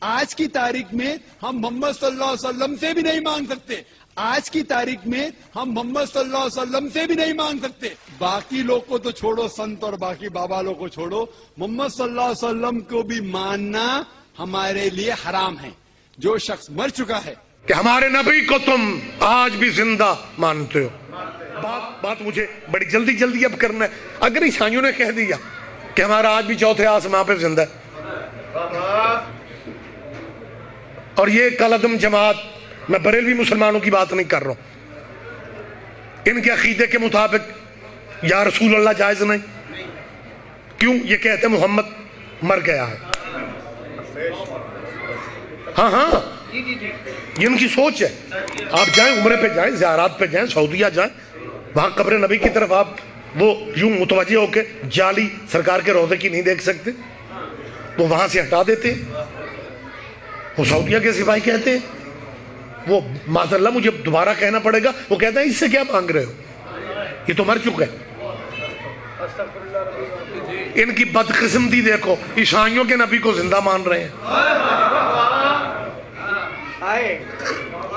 آج کی تاریخ میں ہم محمد صلی اللہ علیہ وسلم سے بھی نہیں مانگ سکتے. آج کی تاریخ میں ہم محمد صلی اللہ علیہ وسلم سے بھی نہیں مانگ سکتے. باقی لوگ کو تو چھوڑو، سنت اور باقی بابا لوگ کو چھوڑو، محمد صلی اللہ علیہ وسلم کو بھی ماننا ہمارے لیے حرام ہے. جو شخص مر چکا ہے کہ ہمارے نبی کو تم آج بھی زندہ مانتے ہو. بات مجھے بڑی جلدی اب کرنا ہے. اگر عیسائیوں نے کہہ دیا کہ ہمارا آج بھی چوتھے آسمان پہ زندہ ہے، اور یہ کالعدم جماعت، میں بریلوی مسلمانوں کی بات نہیں کر رہا ہوں، ان کے عقیدے کے مطابق یا رسول اللہ جائز نہیں. کیوں؟ یہ کہتے ہیں محمد مر گیا ہے. ہاں یہ ان کی سوچ ہے. آپ جائیں عمرے پہ جائیں، زیارات پہ جائیں، سعودیہ جائیں، وہاں قبر نبی کی طرف آپ وہ یوں متوجہ ہو کے جالی سرکار کے روضے کی نہیں دیکھ سکتے، وہ وہاں سے ہٹا دیتے. وہ سعودیہ کے سپاہی کہتے ہیں، وہ معاذ اللہ مجھے دوبارہ کہنا پڑے گا، وہ کہتا ہے اس سے کیا مانگ رہے ہو، یہ تو مر چکا ہے. ان کی بدقسمتی دیکھو، عیسائیوں کے نبی کو زندہ مان رہے ہیں،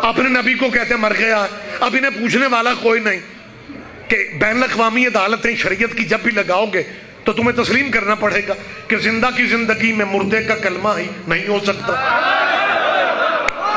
اپنے نبی کو کہتے ہیں مر گیا ہے. اب انہیں پوچھنے والا کوئی نہیں کہ بین الاقوامی عدالتیں شریعت کی جب بھی لگاؤ گے تو تمہیں تسلیم کرنا پڑے گا کہ زندہ کی زندگی میں مردے کا کلمہ ہی نہیں ہو سکتا.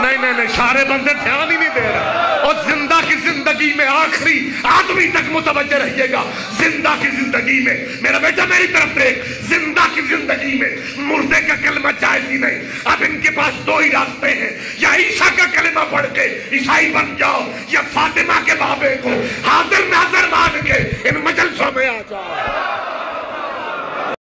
نہیں سارے بندے دھیان ہی نہیں دے رہے. اور زندہ کی زندگی میں آخری آدمی تک متوجہ رہیے گا. زندہ کی زندگی میں، میرا بیٹا میری طرف دیکھ، زندہ کی زندگی میں مردے کا کلمہ جائز ہی نہیں. اب ان کے پاس دو ہی راستے ہیں، یا عیسیٰ کا کلمہ پڑھ کے عیسائی بن جاؤ، یا فاطمہ کے بابے کو حاضر ناظر مان کے ان مجلسوں میں آ جاؤ.